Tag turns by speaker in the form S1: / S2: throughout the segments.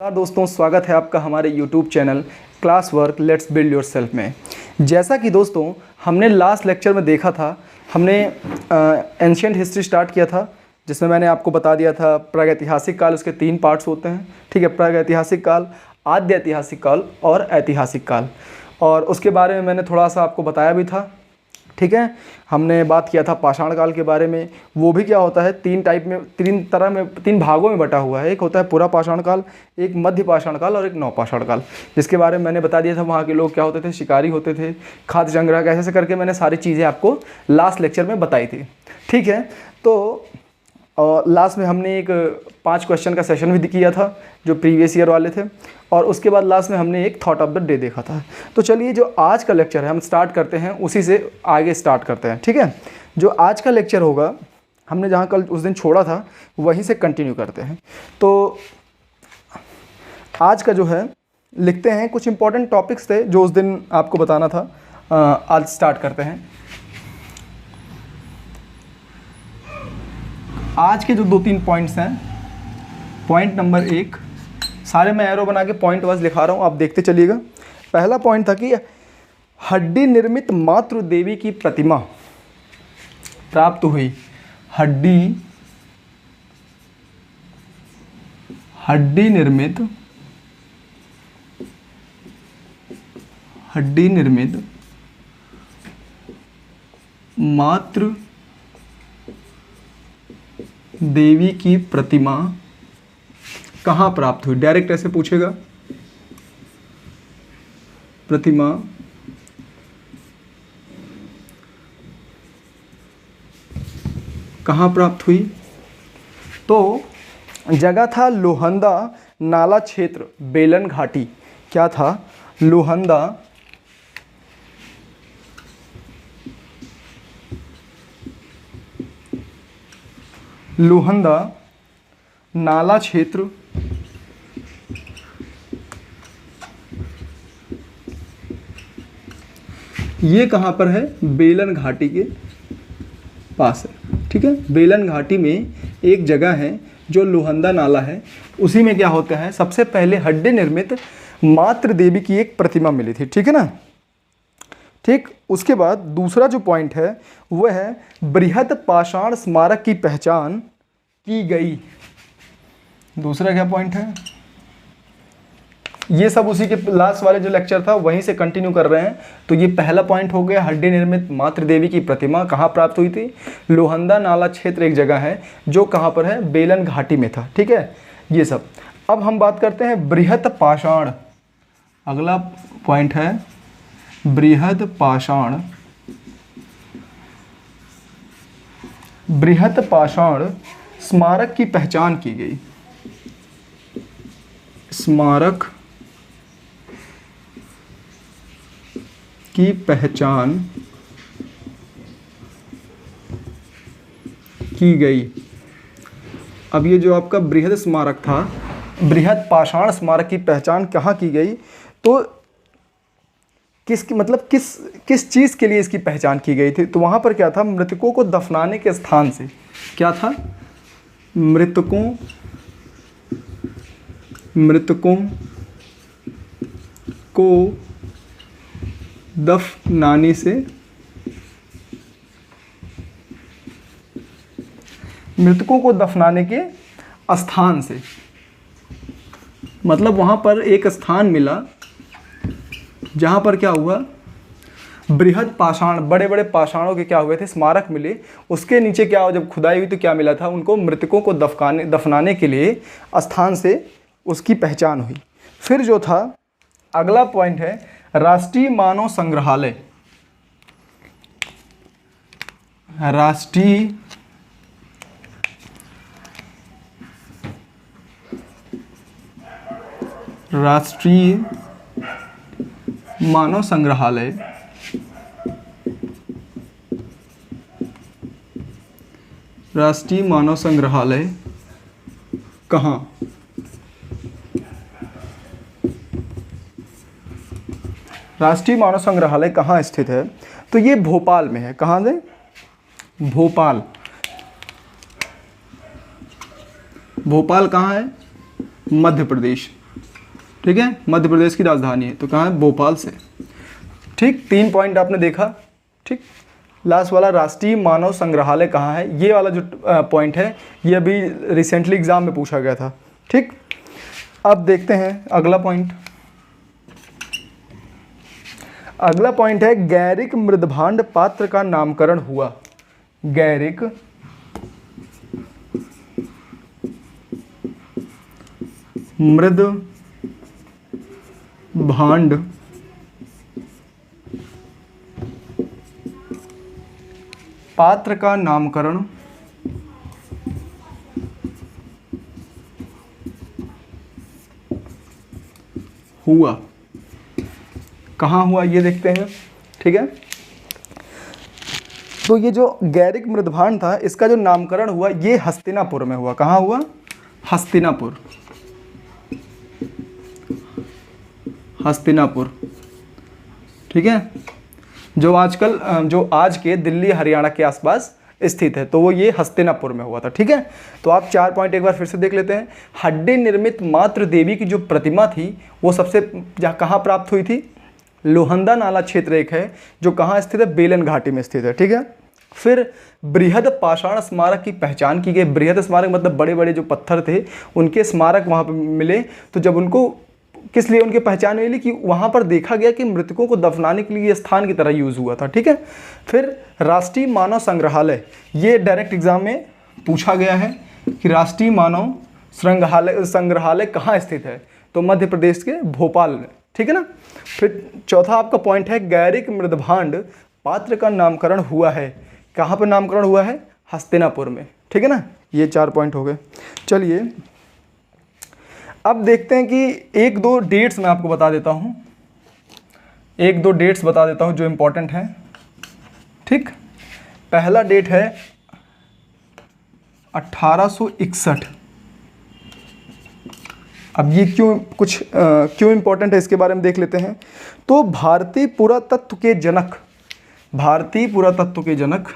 S1: नमस्कार दोस्तों, स्वागत है आपका हमारे YouTube channel class work let's build your self में। जैसा कि दोस्तों हमने लास्ट लेक्चर में देखा था, हमने एंशिएंट हिस्ट्री स्टार्ट किया था, जिसमें मैंने आपको बता दिया था प्रागैतिहासिक काल, उसके 3 पार्ट्स होते हैं। ठीक है, प्रागैतिहासिक काल, आद्य ऐतिहासिक काल और ऐतिहासिक काल। और उसके बारे में मैंने थोड़ा सा आपको बताया भी था। ठीक है, हमने बात किया था पाषाण काल के बारे में। वो भी क्या होता है, 3 भागों में बटा हुआ है। एक होता है पूरा पाषाण काल, एक मध्य पाषाण काल और एक नवपाषाण काल, जिसके बारे में मैंने बता दिया था। वहाँ के लोग क्या होते थे, शिकारी होते थे, खाद्य संग्रह, ऐसे ऐसे करके मैंने सारी चीज़ें आपको लास्ट लेक्चर में बताई थी। ठीक है, तो लास्ट में हमने एक 5 क्वेश्चन का सेशन भी किया था जो प्रीवियस ईयर वाले थे, और उसके बाद लास्ट में हमने एक थॉट ऑफ द डे देखा था। तो चलिए, जो आज का लेक्चर है हम स्टार्ट करते हैं, उसी से आगे स्टार्ट करते हैं। ठीक है, जो आज का लेक्चर होगा, हमने जहाँ कल उस दिन छोड़ा था वहीं से कंटिन्यू करते हैं। तो आज का जो है लिखते हैं, कुछ इंपॉर्टेंट टॉपिक्स थे जो उस दिन आपको बताना था। आज स्टार्ट करते हैं। आज के जो 2-3 पॉइंट्स हैं, पॉइंट नंबर 1, सारे मैं एरो बना के पॉइंट वाइज लिखा रहा हूँ, आप देखते चलिएगा। पहला पॉइंट था कि हड्डी निर्मित मातृ देवी की प्रतिमा प्राप्त हुई। हड्डी निर्मित मातृ देवी की प्रतिमा कहाँ प्राप्त हुई। डायरेक्ट ऐसे पूछेगा, प्रतिमा कहाँ प्राप्त हुई। तो जगह था लोहंदा नाला क्षेत्र, बेलन घाटी। क्या था? लोहंदा नाला क्षेत्र, ये कहाँ पर है? बेलन घाटी के पास है। ठीक है, बेलन घाटी में एक जगह है जो लोहंदा नाला है, उसी में क्या होता है, सबसे पहले हड्डी निर्मित मातृ देवी की एक प्रतिमा मिली थी। ठीक है ना। ठीक, उसके बाद दूसरा जो पॉइंट है वह है बृहद पाषाण स्मारक की पहचान की गई। दूसरा क्या पॉइंट है? ये सब उसी के लास्ट वाले जो लेक्चर था वहीं से कंटिन्यू कर रहे हैं। तो ये पहला पॉइंट हो गया, हड्डी निर्मित मातृ देवी की प्रतिमा कहाँ प्राप्त हुई थी? लोहंदा नाला क्षेत्र एक जगह है जो कहाँ पर है? बेलन घाटी में था। ठीक है, ये सब। अब हम बात करते हैं बृहद पाषाण। अगला पॉइंट है बृहद पाषाण स्मारक की पहचान की गई। स्मारक की पहचान की गई। अब ये जो आपका बृहद स्मारक था, बृहद पाषाण स्मारक की पहचान कहाँ की गई? तो किस चीज़ के लिए इसकी पहचान की गई थी? तो वहाँ पर क्या था? मृतकों को दफनाने के स्थान से। क्या था? मृतकों को दफनाने से, मृतकों को दफनाने के स्थान से, मतलब वहाँ पर एक स्थान मिला जहाँ पर क्या हुआ, बृहद पाषाण, बड़े बड़े पाषाणों के क्या हुए थे, स्मारक मिले। उसके नीचे क्या हुआ, जब खुदाई हुई तो क्या मिला था उनको? मृतकों को दफनाने के लिए स्थान से उसकी पहचान हुई। फिर जो था अगला पॉइंट है राष्ट्रीय मानव संग्रहालय। राष्ट्रीय मानव संग्रहालय राष्ट्रीय मानव संग्रहालय कहाँ? राष्ट्रीय मानव संग्रहालय कहाँ स्थित है? तो ये भोपाल में है। कहाँ से? भोपाल। भोपाल कहाँ है? मध्य प्रदेश। ठीक है, मध्य प्रदेश की राजधानी है, तो कहाँ है, भोपाल से। ठीक, 3 पॉइंट आपने देखा। ठीक, लास्ट वाला राष्ट्रीय मानव संग्रहालय कहाँ है, ये वाला जो पॉइंट है ये अभी रिसेंटली एग्जाम में पूछा गया था। ठीक, अब देखते हैं अगला पॉइंट। अगला पॉइंट है गैरिक मृदभांड पात्र का नामकरण हुआ। गैरिक मृदभांड पात्र का नामकरण हुआ। कहाँ हुआ ये देखते हैं। ठीक है, तो ये जो गैरिक मृदभांड था इसका जो नामकरण हुआ ये हस्तिनापुर में हुआ। कहाँ हुआ, हस्तिनापुर। हस्तिनापुर, ठीक है, जो आज के दिल्ली हरियाणा के आसपास स्थित है, तो वो ये हस्तिनापुर में हुआ था। ठीक है, तो आप 4 पॉइंट एक बार फिर से देख लेते हैं। हड्डी निर्मित मातृ देवी की जो प्रतिमा थी वो सबसे कहाँ प्राप्त हुई थी, लोहंदा नाला क्षेत्र एक है जो कहाँ स्थित है, बेलन घाटी में स्थित है। ठीक है, फिर बृहद पाषाण स्मारक की पहचान की गई। बृहद स्मारक मतलब बड़े बड़े जो पत्थर थे उनके स्मारक वहाँ पर मिले, तो जब उनको किस लिए उनकी पहचान मिली कि वहाँ पर देखा गया कि मृतकों को दफनाने के लिए स्थान की तरह यूज़ हुआ था। ठीक है, फिर राष्ट्रीय मानव संग्रहालय, ये डायरेक्ट एग्जाम में पूछा गया है कि राष्ट्रीय मानव संग्रहालय कहाँ स्थित है, तो मध्य प्रदेश के भोपाल में। ठीक है ना। फिर चौथा आपका पॉइंट है गैरिक मृदभांड पात्र का नामकरण हुआ है। कहाँ पर नामकरण हुआ है, हस्तिनापुर में। ठीक है ना, ये 4 पॉइंट हो गए। चलिए अब देखते हैं कि 1-2 डेट्स मैं आपको बता देता हूँ, 1-2 डेट्स बता देता हूँ जो इम्पोर्टेंट हैं। ठीक, पहला डेट है 1861। अब ये क्यों इम्पोर्टेंट है इसके बारे में देख लेते हैं। तो भारतीय पुरातत्व के जनक भारतीय पुरातत्व के जनक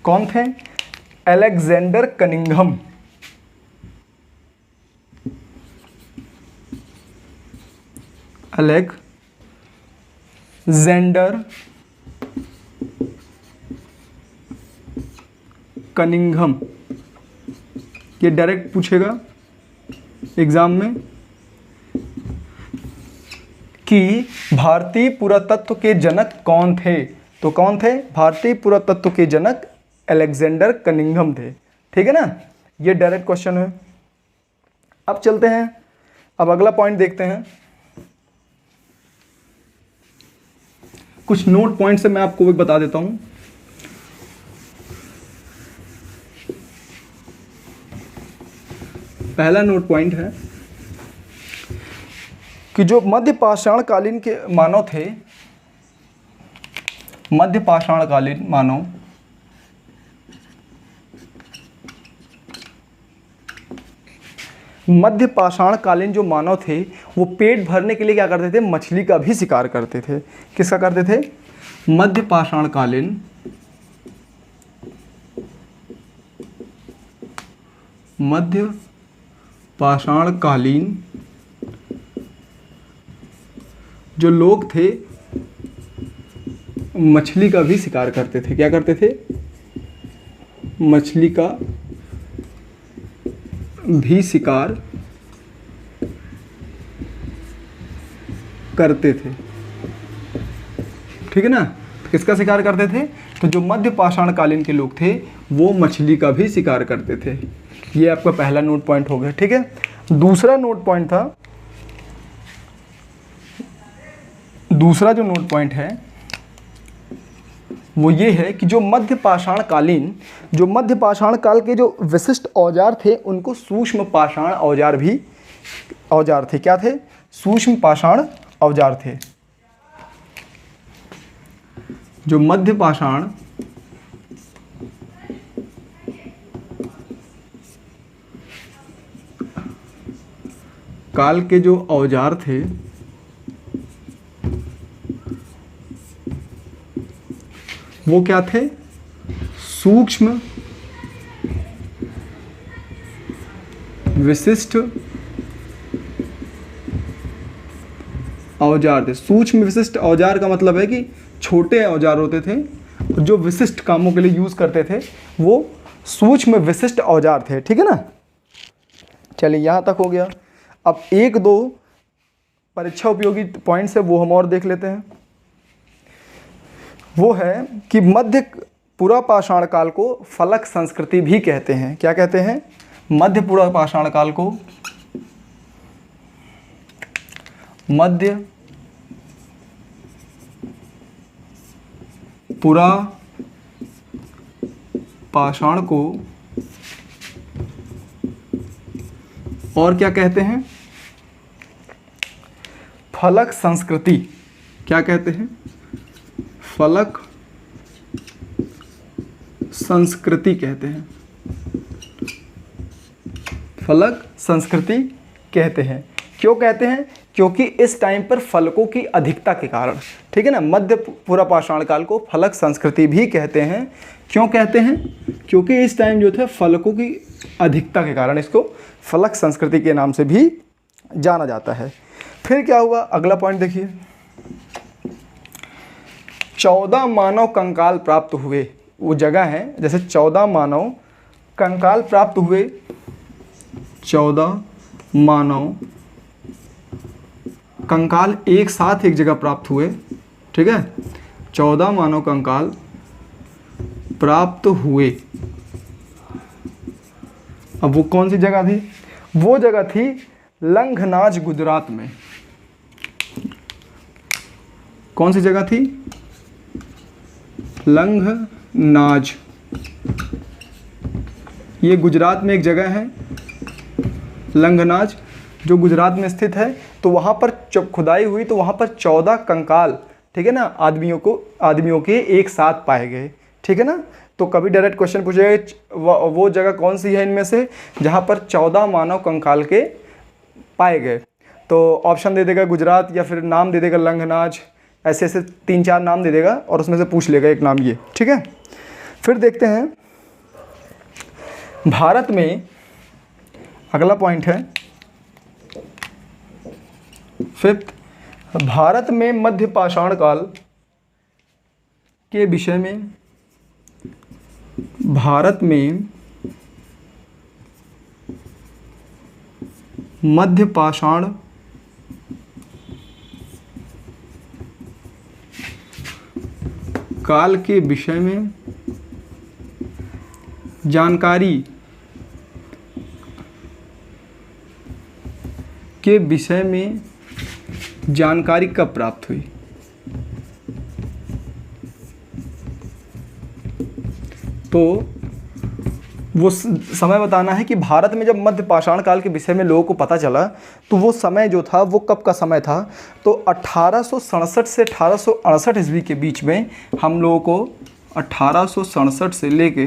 S1: कौन थे, अलेक्जेंडर कनिंघम। अलेक्जेंडर कनिंघम, ये डायरेक्ट पूछेगा एग्जाम में कि भारतीय पुरातत्व के जनक कौन थे। तो कौन थे, भारतीय पुरातत्व के जनक अलेक्जेंडर कनिंघम थे। ठीक है ना, ये डायरेक्ट क्वेश्चन है। अब चलते हैं, अब अगला पॉइंट देखते हैं। कुछ नोट पॉइंट से मैं आपको भी बता देता हूं। पहला नोट पॉइंट है कि जो मध्य पाषाण कालीन के मानव थे, मध्य पाषाण कालीन मानव मध्य पाषाण कालीन जो मानव थे वो पेट भरने के लिए क्या करते थे, मछली का भी शिकार करते थे। किसका करते थे, मध्य पाषाण कालीन जो लोग थे मछली का भी शिकार करते थे। क्या करते थे, मछली का भी शिकार करते थे। ठीक है ना, किसका शिकार करते थे, तो जो मध्य पाषाण कालीन के लोग थे वो मछली का भी शिकार करते थे। ये आपका पहला नोट पॉइंट हो गया। ठीक है, दूसरा जो नोट पॉइंट है वो ये है कि जो मध्य पाषाण काल के जो विशिष्ट औजार थे उनको सूक्ष्म पाषाण औजार थे। क्या थे, सूक्ष्म पाषाण औजार थे। जो मध्य पाषाण काल के जो औजार थे वो क्या थे? सूक्ष्म विशिष्ट औजार थे। सूक्ष्म विशिष्ट औजार का मतलब है कि छोटे औजार होते थे जो विशिष्ट कामों के लिए यूज़ करते थे, वो सूक्ष्म विशिष्ट औजार थे। ठीक है ना? चलिए यहाँ तक हो गया। अब एक दो परीक्षा उपयोगी पॉइंट्स है वो हम और देख लेते हैं। वो है कि मध्य पुरा पाषाण काल को फलक संस्कृति भी कहते हैं। क्या कहते हैं? मध्य पुरा पाषाण काल को मध्य पुरा पाषाण को और क्या कहते हैं? फलक संस्कृति। क्या कहते हैं? फलक संस्कृति कहते हैं। फलक संस्कृति कहते हैं। क्यों कहते हैं? क्योंकि इस टाइम पर फलकों की अधिकता के कारण। ठीक है ना? मध्य पुरा पाषाण काल को फलक संस्कृति भी कहते हैं। क्यों कहते हैं? क्योंकि इस टाइम जो थे फलकों की अधिकता के कारण इसको फलक संस्कृति के नाम से भी जाना जाता है। फिर क्या हुआ? अगला पॉइंट देखिए। 14 मानव कंकाल प्राप्त हुए। वो जगह है जैसे 14 मानव कंकाल प्राप्त हुए। 14 मानव कंकाल एक साथ एक जगह प्राप्त हुए। ठीक है? 14 मानव कंकाल प्राप्त हुए। अब वो कौन सी जगह थी? वो जगह थी लंघनाज, गुजरात में। कौन सी जगह थी? लंघनाज। ये गुजरात में एक जगह है लंघनाज, जो गुजरात में स्थित है। तो वहाँ पर जब खुदाई हुई तो वहाँ पर 14 कंकाल, ठीक है ना, आदमियों के एक साथ पाए गए। ठीक है ना? तो कभी डायरेक्ट क्वेश्चन पूछेगा वो जगह कौन सी है इनमें से जहाँ पर 14 मानव कंकाल के पाए गए। तो ऑप्शन दे देगा गुजरात, या फिर नाम दे देगा लंघनाज, ऐसे ऐसे 3-4 नाम दे देगा और उसमें से पूछ लेगा एक नाम ये। ठीक है? फिर देखते हैं भारत में। अगला पॉइंट है 5th, भारत में मध्य पाषाण काल के विषय में। भारत में मध्य पाषाण काल के विषय में जानकारी के विषय में जानकारी कब प्राप्त हुई? तो वो समय बताना है कि भारत में जब मध्य पाषाण काल के विषय में लोगों को पता चला तो वो समय जो था वो कब का समय था? तो 1867 से 1868 ईस्वी के बीच में हम लोगों को 1867 से लेके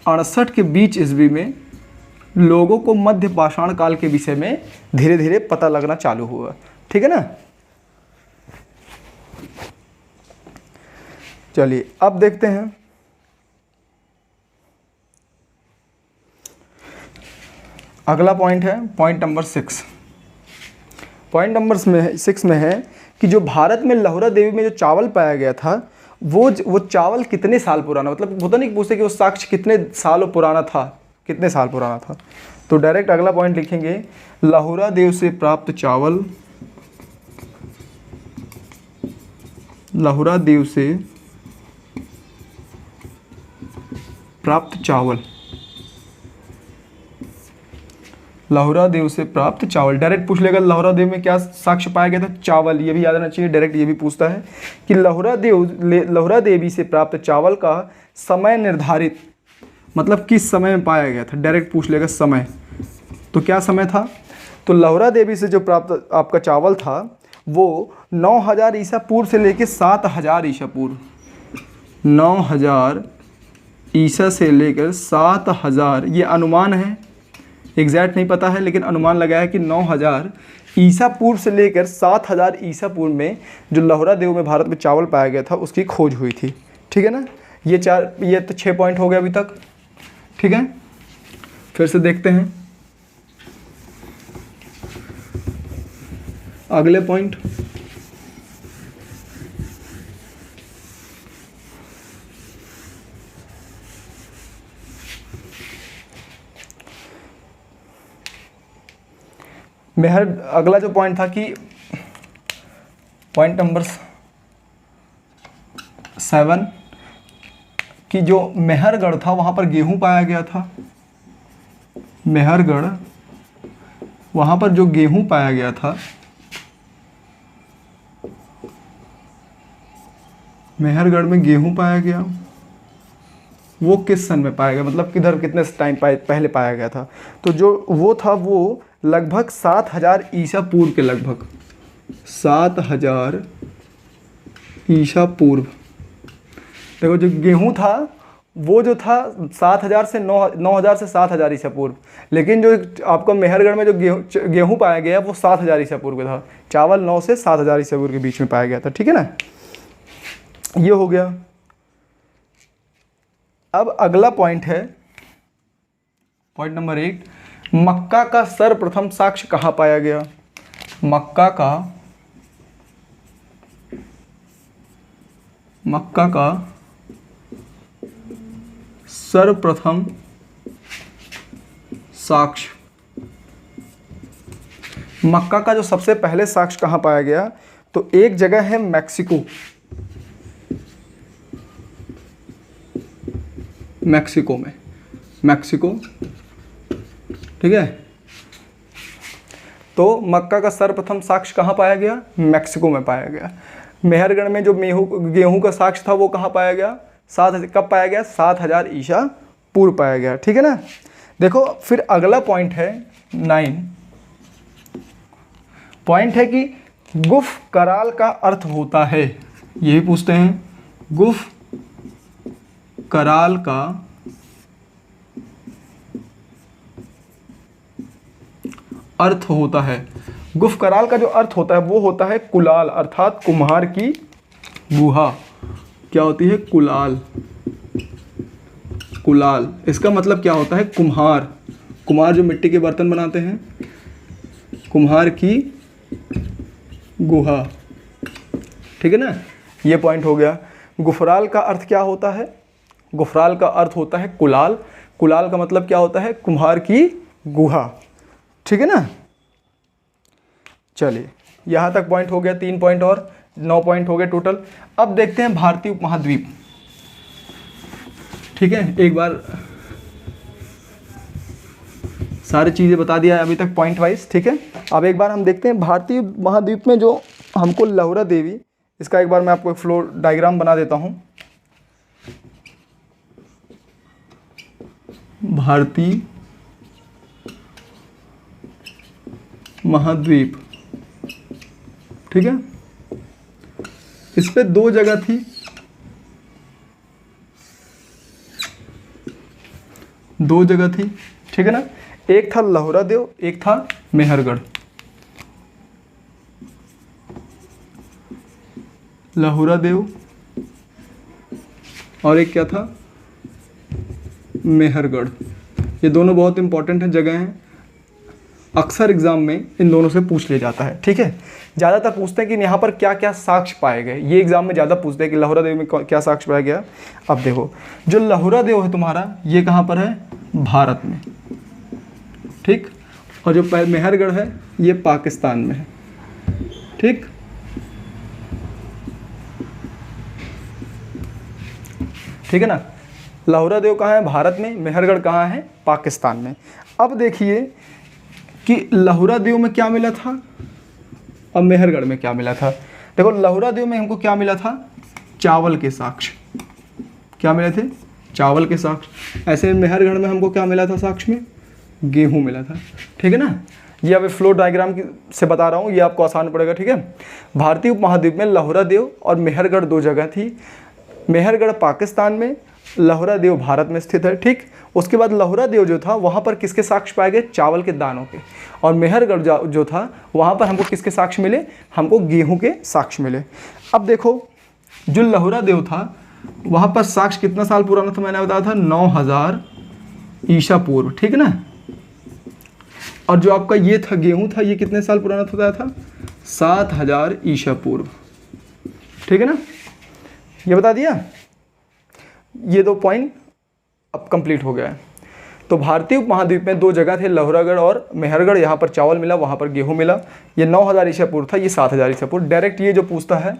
S1: 68 के बीच ईस्वी में लोगों को मध्य पाषाण काल के विषय में धीरे धीरे पता लगना चालू हुआ। ठीक है ना? चलिए अब देखते हैं अगला पॉइंट है पॉइंट नंबर 6। पॉइंट नंबर 6 में है कि जो भारत में लहुरा देवी में जो चावल पाया गया था वो चावल कितने साल पुराना, मतलब वो तो नहीं पूछते कि वो साक्ष्य कितने सालों पुराना था, कितने साल पुराना था। तो डायरेक्ट अगला पॉइंट लिखेंगे, लहुरा देव से प्राप्त चावल, लहुरा देव से प्राप्त चावल, लहुरा देव से प्राप्त चावल। डायरेक्ट पूछ लेगा लहुरा देव में क्या साक्ष्य पाया गया था? चावल। ये भी याद रहना चाहिए, डायरेक्ट ये भी पूछता है कि लहुरा देवी से प्राप्त चावल का समय निर्धारित, मतलब किस समय में पाया गया था। डायरेक्ट पूछ लेगा समय, तो क्या समय था? तो लहुरा देवी से जो प्राप्त आपका चावल था वो 9000 ईसा पूर्व से लेकर 7000 ईसा पूर्व, 9000 ईसा से लेकर 7000, ये अनुमान है, एग्जैक्ट नहीं पता है, लेकिन अनुमान लगाया है कि 9000 ईसा पूर्व से लेकर 7000 ईसा पूर्व में जो लहुरा देव में भारत में चावल पाया गया था उसकी खोज हुई थी। ठीक है ना। ये तो 6 पॉइंट हो गए अभी तक, ठीक है। फिर से देखते हैं अगले पॉइंट। अगला जो पॉइंट था कि पॉइंट नंबर 7 कि जो मेहरगढ़ था वहाँ पर गेहूं पाया गया था। मेहरगढ़, वहाँ पर जो गेहूं पाया गया था, मेहरगढ़ में गेहूं पाया गया, वो किस सन में पाया गया, मतलब किधर कितने टाइम पहले पाया गया था। तो जो वो था वो लगभग 7000 ईसा पूर्व के लगभग, 7000 ईसा पूर्व। देखो जो गेहूं था वो जो था 7000 से 9000 से 7000 ईसा पूर्व, लेकिन जो आपको मेहरगढ़ में जो गेहूं पाया गया वो 7000 ईसा पूर्व का था। चावल 9 से 7000 ईसा पूर्व के बीच में पाया गया था, ठीक है ना। ये हो गया। अब अगला पॉइंट है पॉइंट नंबर 8, मक्का का सर्वप्रथम साक्ष्य कहाँ पाया गया। मक्का का सर्वप्रथम साक्ष्य, मक्का का जो सबसे पहले साक्ष्य कहाँ पाया गया, तो एक जगह है मैक्सिको, मैक्सिको, ठीक है। तो मक्का का सर्वप्रथम साक्ष्य कहाँ पाया गया, मैक्सिको में पाया गया। मेहरगढ़ में जो गेहूं का साक्ष्य था वो कहाँ पाया गया, कब पाया गया, 7000 ईसा पूर्व पाया गया, ठीक है ना। देखो फिर अगला पॉइंट है 9, पॉइंट है कि गुफ कराल का अर्थ होता है, यही पूछते हैं, गुफ कराल का अर्थ होता है। गुफ कराल का जो अर्थ होता है वो होता है कुलाल, अर्थात कुम्हार की गुहा। क्या होती है, कुलाल। इसका मतलब क्या होता है, कुम्हार जो मिट्टी के बर्तन बनाते हैं, कुम्हार की गुहा, ठीक है ना। ये पॉइंट हो गया। गुफराल का अर्थ क्या होता है, गुफराल का अर्थ होता है कुलाल का मतलब क्या होता है, कुम्हार की गुहा, ठीक है ना। चलिए यहाँ तक पॉइंट हो गया, 3 पॉइंट और 9 पॉइंट हो गए टोटल। अब देखते हैं भारतीय उपमहाद्वीप, ठीक है। एक बार सारी चीज़ें बता दिया है अभी तक पॉइंट वाइज, ठीक है। अब एक बार हम देखते हैं भारतीय महाद्वीप में जो हमको लहुरा देवी, इसका एक बार मैं आपको फ्लो डायग्राम बना देता हूँ। भारतीय महाद्वीप, ठीक है। इस पे 2 जगह थी, ठीक है ना। एक था लहुरा देव, एक था मेहरगढ़। लहुरा देव और एक क्या था, मेहरगढ़। ये दोनों बहुत इंपॉर्टेंट है जगह हैं, अक्सर एग्जाम में इन दोनों से पूछ लिया जाता है, ठीक है। ज़्यादातर पूछते हैं कि यहाँ पर क्या क्या साक्ष्य पाए गए, ये एग्जाम में ज़्यादा पूछते हैं कि लहुरा देव में क्या साक्ष्य पाया गया। अब देखो जो लहुरा देव है तुम्हारा, ये कहाँ पर है, भारत में, ठीक। और जो मेहरगढ़ है ये पाकिस्तान में है, ठीक। ठीक है ना। लहुरा देव कहाँ है, भारत में, मेहरगढ़ कहाँ है, पाकिस्तान में। अब देखिए कि लहुरा देव में क्या मिला था और मेहरगढ़ में क्या मिला था। देखो लहुरा देव में हमको क्या मिला था, चावल के साक्ष्य, क्या मिले थे, चावल के साक्ष्य। ऐसे मेहरगढ़ में हमको क्या मिला था साक्ष्य में, गेहूं मिला था, ठीक है ना। ये अभी फ्लो डायग्राम से बता रहा हूँ, ये आपको आसान पड़ेगा, ठीक है। भारतीय उपमहाद्वीप में लहुरा देव और मेहरगढ़ 2 जगह थी। मेहरगढ़ पाकिस्तान में, लहुरा देव भारत में स्थित है, ठीक। उसके बाद लहुरा देव जो था वहाँ पर किसके साक्ष्य पाए गए, चावल के दानों के। और मेहरगढ़ जो था वहाँ पर हमको किसके साक्ष्य मिले, हमको गेहूं के साक्ष्य मिले। अब देखो जो लहुरा देव था वहाँ पर साक्ष्य कितना साल पुराना था, मैंने बताया था 9000 ईसा पूर्व, ठीक है ना। और जो आपका ये था गेहूं था, ये कितने साल पुराना बताया था, 7000 ईसा पूर्व, ठीक है ना, ये बता दिया। ये 2 पॉइंट अब कंप्लीट हो गया है। तो भारतीय उपमहाद्वीप में 2 जगह थे, लोहरागढ़ और मेहरगढ़, यहाँ पर चावल मिला, वहाँ पर गेहूं मिला। ये 9000 ईसा पूर्व था, ये 7000 ईसा पूर्व। डायरेक्ट ये जो पूछता है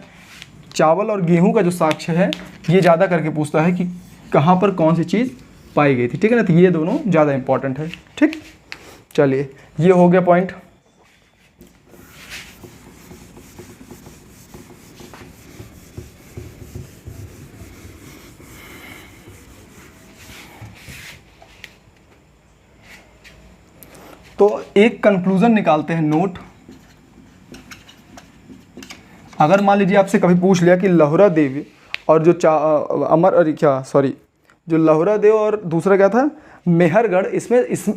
S1: चावल और गेहूं का जो साक्ष्य है, ये ज़्यादा करके पूछता है कि कहाँ पर कौन सी चीज़ पाई गई थी, ठीक है ना। तो ये दोनों ज़्यादा इंपॉर्टेंट है, ठीक। चलिए, ये हो गया पॉइंट। तो एक कंक्लूजन निकालते हैं, नोट। अगर मान लीजिए आपसे कभी पूछ लिया कि लहुरा देव और जो जो लहुरा देव और दूसरा क्या था, मेहरगढ़,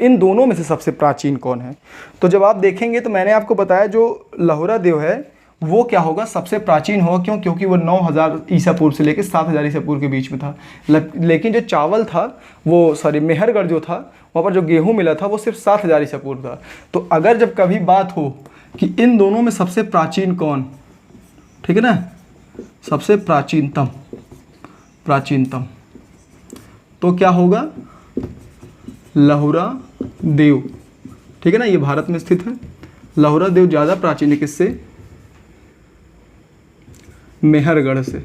S1: इन दोनों में से सबसे प्राचीन कौन है, तो जब आप देखेंगे तो मैंने आपको बताया जो लहुरा देव है वो क्या होगा, सबसे प्राचीन होगा। क्यों? क्योंकि वो 9000 ईसा पूर्व से लेकर 7000 ईसा पूर्व के बीच में था। लेकिन जो चावल था वो मेहरगढ़ जो था, वहाँ पर जो गेहूँ मिला था वो सिर्फ 7000 ईसा पूर्व था। तो अगर जब कभी बात हो कि इन दोनों में सबसे प्राचीन कौन, ठीक है ना, सबसे प्राचीनतम, तो क्या होगा, लहुरा देव, ठीक है ना। ये भारत में स्थित है। लहुरा देव ज़्यादा प्राचीन है, किससे, मेहरगढ़ से,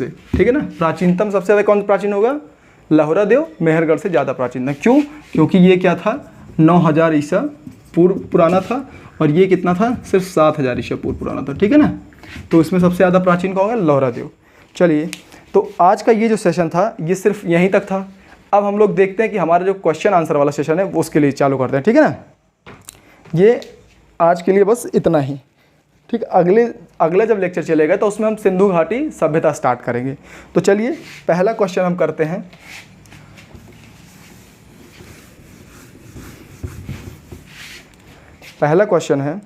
S1: ठीक है ना। प्राचीनतम सबसे ज़्यादा कौन प्राचीन होगा, लहुरा देव, मेहरगढ़ से ज़्यादा प्राचीन था। क्यों? क्योंकि ये क्या था, 9000 ईसा पूर्व पुराना था, और ये कितना था, सिर्फ 7000 ईसा पूर्व पुराना था, ठीक है ना। तो इसमें सबसे ज़्यादा प्राचीन कौन होगा, लहुरा देव। चलिए, तो आज का ये जो सेशन था ये सिर्फ यहीं तक था। अब हम लोग देखते हैं कि हमारा जो क्वेश्चन आंसर वाला सेशन है वो उसके लिए चालू करते हैं, ठीक है ना। ये आज के लिए बस इतना ही, ठीक। अगला जब लेक्चर चलेगा तो उसमें हम सिंधु घाटी सभ्यता स्टार्ट करेंगे। तो चलिए, पहला क्वेश्चन हम करते हैं। पहला क्वेश्चन है,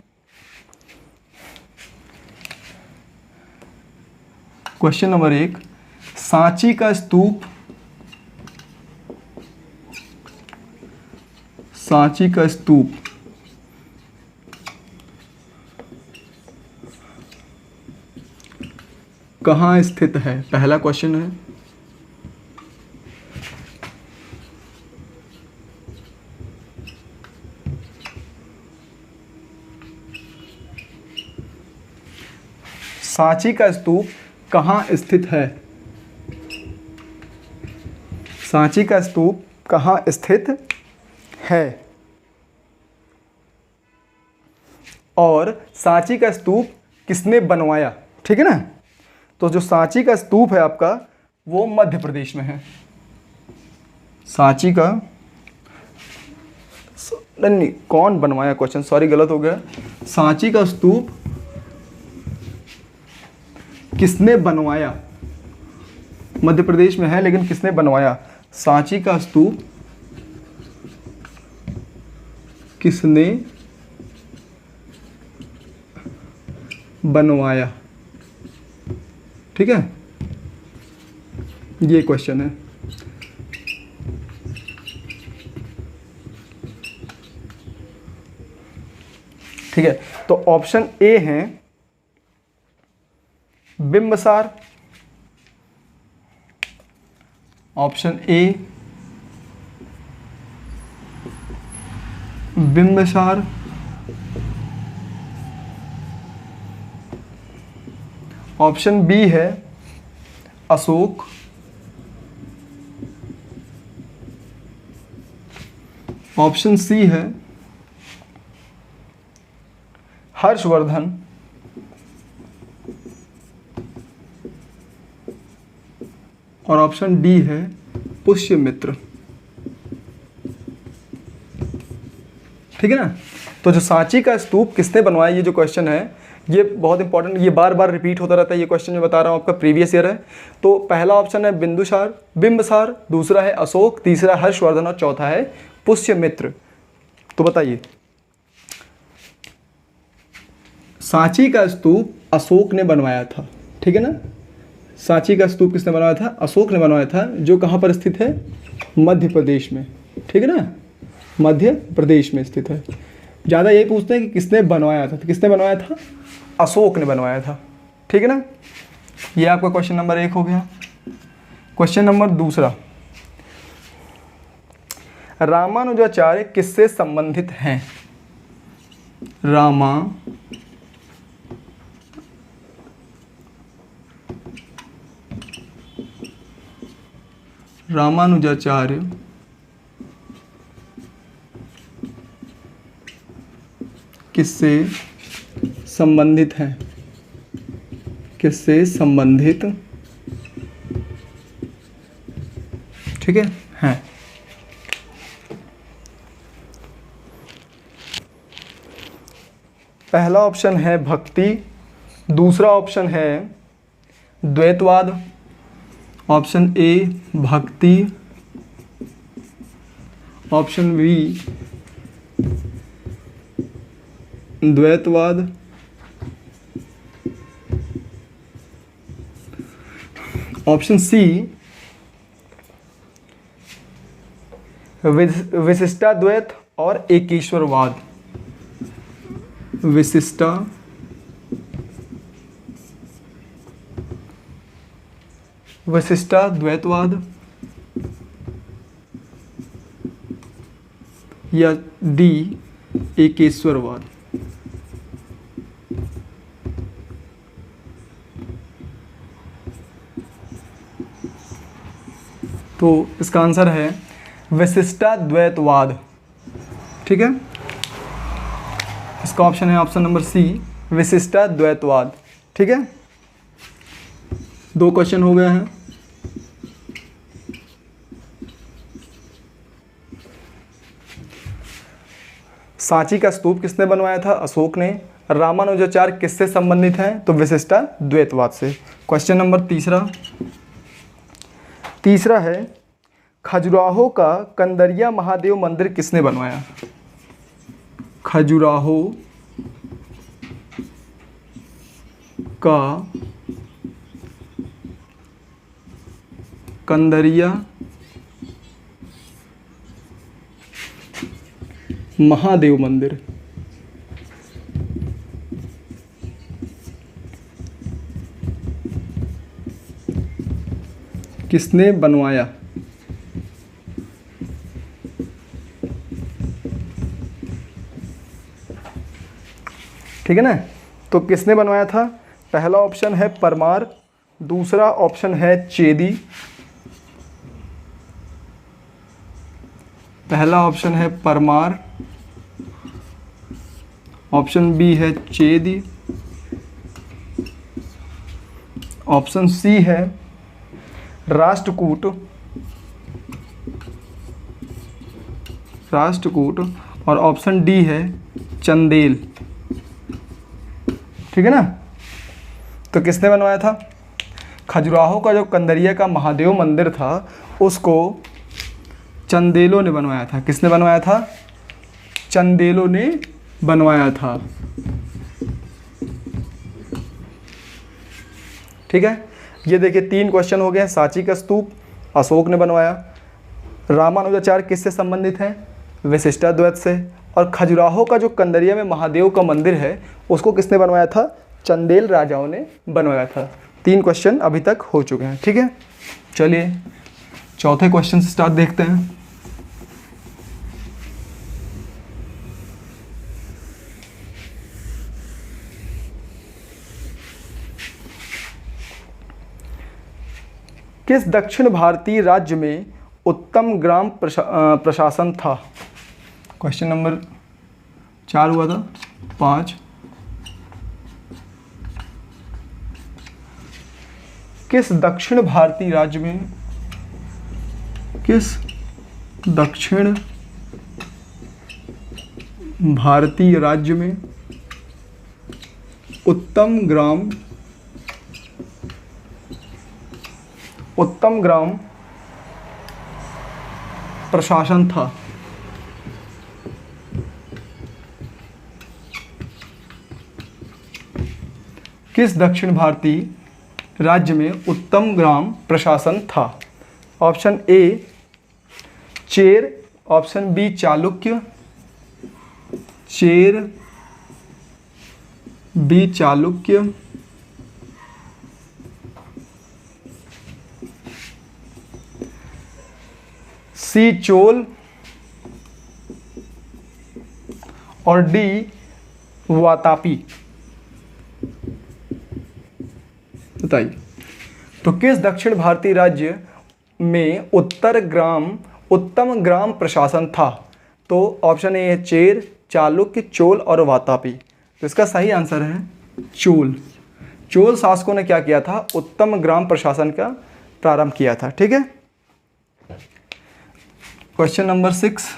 S1: क्वेश्चन नंबर 1, सांची का स्तूप कहाँ स्थित है, पहला क्वेश्चन है। सांची का स्तूप कहाँ स्थित है, सांची का स्तूप कहाँ स्थित है, और सांची का स्तूप किसने बनवाया, ठीक है ना। तो जो सांची का स्तूप है आपका वो मध्य प्रदेश में है। सांची का नहीं, कौन बनवाया, क्वेश्चन सॉरी गलत हो गया। सांची का स्तूप किसने बनवाया, मध्य प्रदेश में है लेकिन किसने बनवाया, सांची का स्तूप किसने बनवाया, ठीक है, ये क्वेश्चन है। ठीक है, तो ऑप्शन ए है Bimbisara, option A Bimbisara, option B है अशोक, ऑप्शन सी है हर्षवर्धन, और ऑप्शन डी है पुष्यमित्र, ठीक है ना। तो जो सांची का स्तूप किसने बनवाया, ये जो क्वेश्चन है ये बहुत इंपॉर्टेंट, ये बार बार रिपीट होता रहता है। ये क्वेश्चन जो बता रहा हूँ आपका प्रीवियस ईयर है। तो पहला ऑप्शन है बिंबसार, दूसरा है अशोक, तीसरा हर्षवर्धन और चौथा है पुष्यमित्र। तो बताइए, सांची का स्तूप अशोक ने बनवाया था, ठीक है ना। सांची का स्तूप किसने बनवाया था? अशोक ने बनवाया था, जो कहाँ पर स्थित है? मध्य प्रदेश में, ठीक है ना, मध्य प्रदेश में स्थित है। ज़्यादा यही पूछते हैं कि किसने बनवाया था, तो किसने बनवाया था? अशोक ने बनवाया था, ठीक है ना। ये आपका क्वेश्चन नंबर 1 हो गया। क्वेश्चन नंबर 2, रामानुजाचार्य किससे संबंधित हैं? रामानुजाचार्य किससे संबंधित हैं? किससे संबंधित, ठीक है, हैं। पहला ऑप्शन है भक्ति, दूसरा ऑप्शन है द्वैतवाद। ऑप्शन ए भक्ति, ऑप्शन बी द्वैतवाद, ऑप्शन सी विशिष्टाद्वैत और एकेश्वरवाद। विशिष्टाद्वैतवाद या डी एकेश्वरवाद। तो इसका आंसर है विशिष्टाद्वैतवाद, ठीक है। इसका ऑप्शन है ऑप्शन नंबर सी विशिष्टाद्वैतवाद, ठीक है। 2 क्वेश्चन हो गए हैं। सांची का स्तूप किसने बनवाया था? अशोक ने। रामानुजाचार्य किससे संबंधित हैं? तो विशिष्टाद्वैतवाद से। क्वेश्चन नंबर 3 है खजुराहो का कंदरिया महादेव मंदिर किसने बनवाया? खजुराहो का कंदरिया महादेव मंदिर किसने बनवाया? ठीक है ना। तो किसने बनवाया था? पहला ऑप्शन है परमार, दूसरा ऑप्शन है चेदी, पहला ऑप्शन है परमार, ऑप्शन बी है चेदी, ऑप्शन सी है राष्ट्रकूट, और ऑप्शन डी है चंदेल। ठीक है ना। तो किसने बनवाया था? खजुराहो का जो कंदरिया का महादेव मंदिर था उसको चंदेलों ने बनवाया था। किसने बनवाया था? चंदेलों ने बनवाया था। ठीक है। ये देखिए 3 क्वेश्चन हो गए। सांची का स्तूप अशोक ने बनवाया, रामानुजाचार्य किससे संबंधित हैं? विशिष्टाद्वैत से, और खजुराहो का जो कंदरिया में महादेव का मंदिर है उसको किसने बनवाया था? चंदेल राजाओं ने बनवाया था। 3 क्वेश्चन अभी तक हो चुके हैं। ठीक है, चलिए चौथे क्वेश्चन से स्टार्ट देखते हैं। किस दक्षिण भारतीय राज्य में उत्तम ग्राम प्रशासन था? क्वेश्चन नंबर 4 हुआ था। 5, किस दक्षिण भारतीय राज्य में, किस दक्षिण भारतीय राज्य में उत्तम ग्राम प्रशासन था? किस दक्षिण भारतीय राज्य में उत्तम ग्राम प्रशासन था? Option A Chera, option B Chalukya, Chera B Chalukya, C Chola और डी वातापी। बताइए, तो किस दक्षिण भारतीय राज्य में उत्तम ग्राम प्रशासन था? तो ऑप्शन ए है चेर, चालुक्य, चोल और वातापी। तो इसका सही आंसर है चोल। चोल शासकों ने क्या किया था? उत्तम ग्राम प्रशासन का प्रारंभ किया था। ठीक है। क्वेश्चन नंबर 6,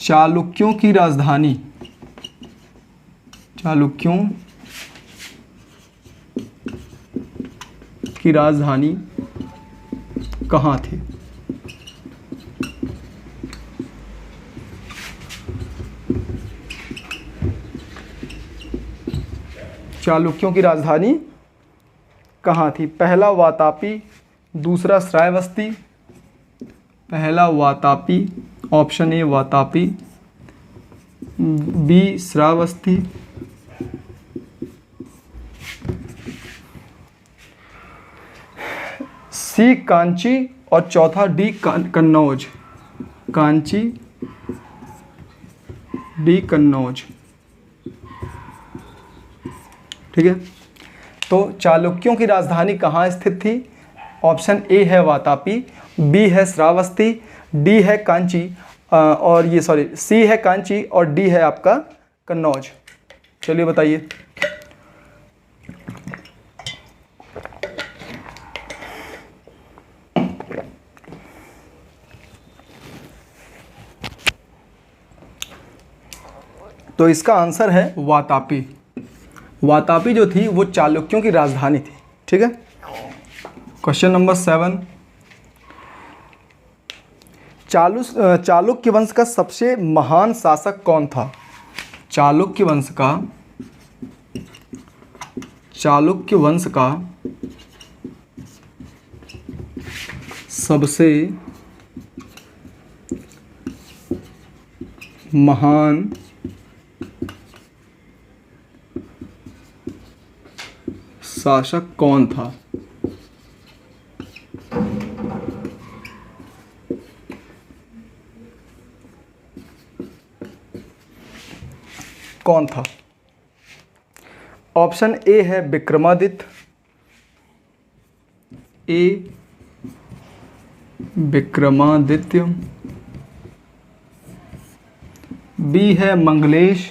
S1: चालुक्यों की राजधानी कहाँ थी? चालुक्यों की राजधानी कहाँ थी? पहला वातापी, दूसरा श्रावस्ती, पहला Vatapi, option A Vatapi, B Shravasti, C Kanchi और चौथा डी कन्नौज। कांची, डी कन्नौज। ठीक है। तो चालुक्यों की राजधानी कहाँ स्थित थी? ऑप्शन ए है वातापी, बी है श्रावस्ती, डी है कांची और सी है कांची और डी है आपका कन्नौज। चलिए बताइए। तो इसका आंसर है वातापी। वातापी जो थी वो चालुक्यों की राजधानी थी। ठीक है। क्वेश्चन नंबर 7, चालुक्य वंश का सबसे महान शासक कौन था? चालुक्य वंश का सबसे महान शासक कौन था? कौन था? ऑप्शन ए है विक्रमादित्य, बी है मंगलेश,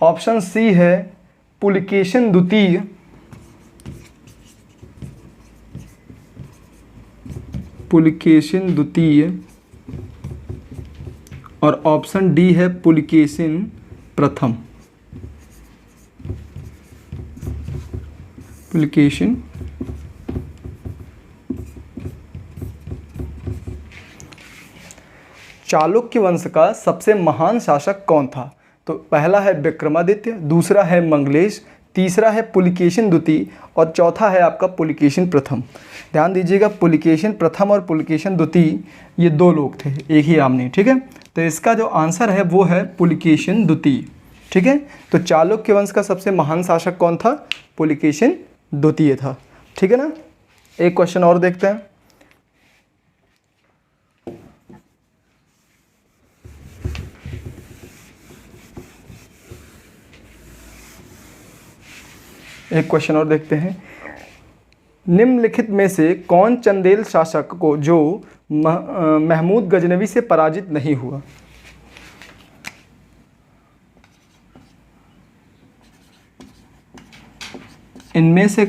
S1: ऑप्शन सी है पुलकेशिन द्वितीय, और ऑप्शन डी है पुलकेशिन प्रथम। चालुक्य वंश का सबसे महान शासक कौन था? तो पहला है विक्रमादित्य, दूसरा है मंगलेश, तीसरा है पुलकेशिन द्वितीय और चौथा है आपका पुलकेशिन प्रथम। ध्यान दीजिएगा, पुलकेशिन प्रथम और पुलकेशिन द्वितीय ये दो लोग थे, एक ही राम ने। ठीक है। तो इसका जो आंसर है वो है पुलकेशिन द्वितीय। ठीक है। तो चालुक्य वंश का सबसे महान शासक कौन था? पुलकेशिन द्वितीय था। ठीक है ना। एक क्वेश्चन और देखते हैं। निम्नलिखित में से कौन चंदेल शासक को जो महमूद गजनवी से पराजित नहीं हुआ? इनमें से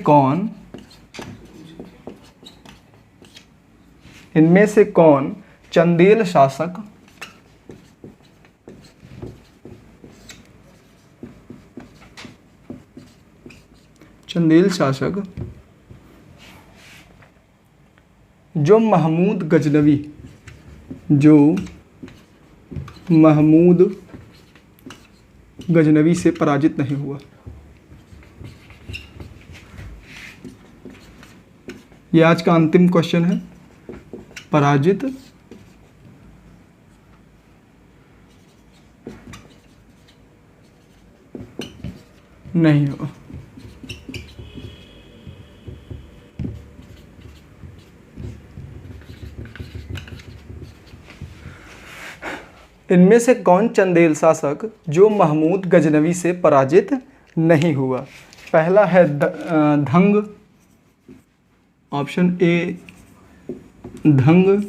S1: कौन चंदेल शासक जो महमूद गजनवी से पराजित नहीं हुआ। ये आज का अंतिम क्वेश्चन है। पराजित नहीं हुआ। इनमें से कौन चंदेल शासक जो महमूद गजनवी से पराजित नहीं हुआ? पहला है Dhanga, option A Dhanga,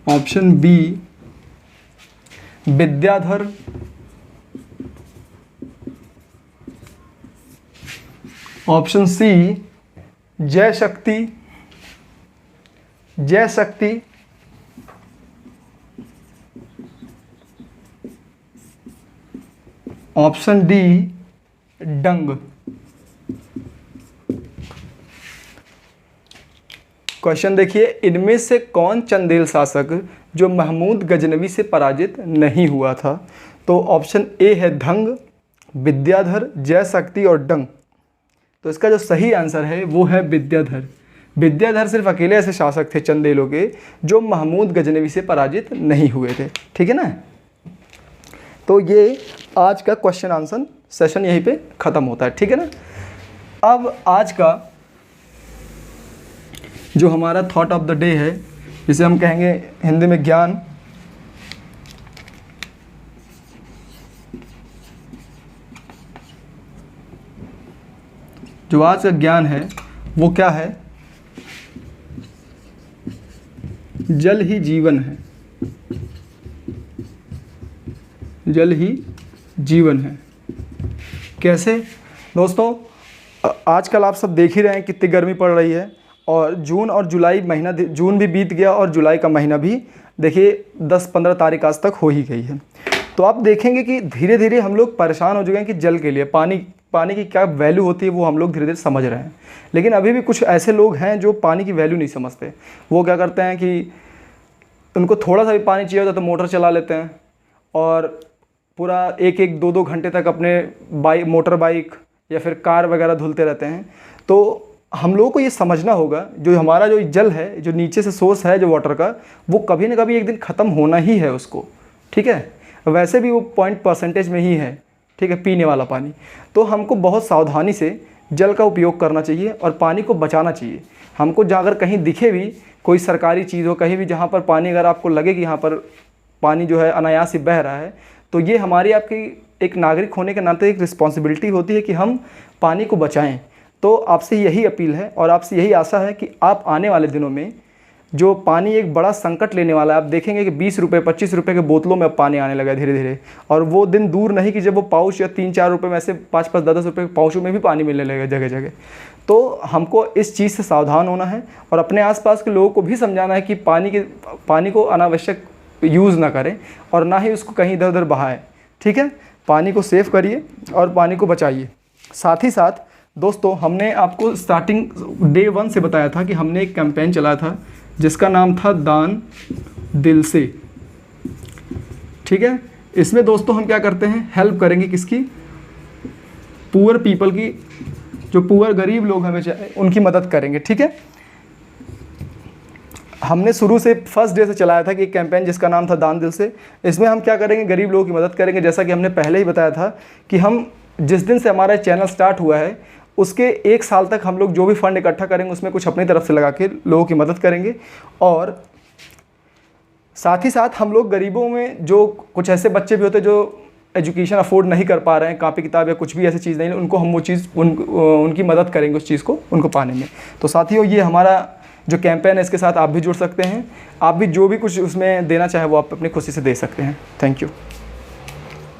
S1: option B Vidyadhar, option C Jayashakti, option D Dang. Question देखिए, इनमें से कौन चंदेल शासक जो महमूद गजनवी से पराजित नहीं हुआ था? तो ऑप्शन ए है धंग, विद्याधर, जयशक्ति और डंग। तो इसका जो सही आंसर है वो है विद्याधर। विद्याधर सिर्फ अकेले ऐसे शासक थे चंदेलों के जो महमूद गजनवी से पराजित नहीं हुए थे। ठीक है ना। तो ये आज का क्वेश्चन आंसर सेशन यहीं पे ख़त्म होता है। ठीक है ना। अब आज का जो हमारा थॉट ऑफ द डे है, जिसे हम कहेंगे हिंदी में ज्ञान, जो आज का ज्ञान है वो क्या है? जल ही जीवन है। जल ही जीवन है। कैसे दोस्तों? आजकल आप सब देख ही रहे हैं कितनी गर्मी पड़ रही है, और जून और जुलाई महीना, जून भी बीत गया और जुलाई का महीना भी देखिए 10-15 तारीख आज तक हो ही गई है। तो आप देखेंगे कि धीरे धीरे हम लोग परेशान हो चुके हैं कि जल के लिए, पानी की क्या वैल्यू होती है वो हम लोग धीरे धीरे समझ रहे हैं। लेकिन अभी भी कुछ ऐसे लोग हैं जो पानी की वैल्यू नहीं समझते। वो क्या करते हैं कि उनको थोड़ा सा भी पानी चाहिए होता है तो मोटर चला लेते हैं और पूरा 1-1, 2-2 घंटे तक अपने मोटर बाइक या फिर कार वगैरह धुलते रहते हैं। तो हम लोगों को ये समझना होगा, जो हमारा जो जल है, जो नीचे से सोर्स है जो वाटर का, वो कभी ना कभी एक दिन ख़त्म होना ही है उसको। ठीक है। वैसे भी वो 0% में ही है। ठीक है, पीने वाला पानी। तो हमको बहुत सावधानी से जल का उपयोग करना चाहिए और पानी को बचाना चाहिए। हमको अगर कहीं दिखे भी कोई सरकारी चीज़ हो, कहीं भी जहाँ पर पानी, अगर आपको लगे कि यहाँ पर पानी जो है अनायास ही बह रहा है, तो ये हमारी आपकी एक नागरिक होने के नाते एक रिस्पॉन्सिबिलिटी होती है कि हम पानी को बचाएं। तो आपसे यही अपील है और आपसे यही आशा है कि आप आने वाले दिनों में, जो पानी एक बड़ा संकट लेने वाला है, आप देखेंगे कि 20 रुपये 25 रुपये के बोतलों में अब पानी आने लगा है धीरे धीरे। और वो दिन दूर नहीं कि जब वो पाउच या 3-4 रुपये में, ऐसे 5-5 10-10 रुपये के पाउचों में भी पानी मिलने लगेगा जगह जगह। तो हमको इस चीज़ से सावधान होना है और अपने आसपास के लोगों को भी समझाना है कि पानी को अनावश्यक यूज़ ना करें और ना ही उसको कहीं इधर उधर बहाएं। ठीक है। पानी को सेव करिए और पानी को बचाइए। साथ ही साथ दोस्तों, हमने आपको स्टार्टिंग डे 1 से बताया था कि हमने एक कैंपेन चलाया था जिसका नाम था दान दिल से। ठीक है। इसमें दोस्तों हम क्या करते हैं, हेल्प करेंगे किसकी? पुअर पीपल की। जो पुअर गरीब लोग हमें उनकी मदद करेंगे। ठीक है। हमने शुरू से फर्स्ट डे से चलाया था कि एक कैंपेन जिसका नाम था दान दिल से। इसमें हम क्या करेंगे, गरीब लोगों की मदद करेंगे। जैसा कि हमने पहले ही बताया था कि हम जिस दिन से हमारा चैनल स्टार्ट हुआ है उसके 1 साल तक हम लोग जो भी फंड इकट्ठा करेंगे उसमें कुछ अपनी तरफ से लगा के लोगों की मदद करेंगे। और साथ ही साथ हम लोग गरीबों में जो कुछ ऐसे बच्चे भी होते हैं जो एजुकेशन अफोर्ड नहीं कर पा रहे हैं, कॉपी किताब या कुछ भी ऐसी चीज़ नहीं, उनको हम वो चीज़ उनकी मदद करेंगे उस चीज़ को उनको पाने में। तो साथियों, ये हमारा जो कैंपेन है इसके साथ आप भी जुड़ सकते हैं। आप भी जो भी कुछ उसमें देना चाहे वो आप अपनी खुशी से दे सकते हैं। Thank you.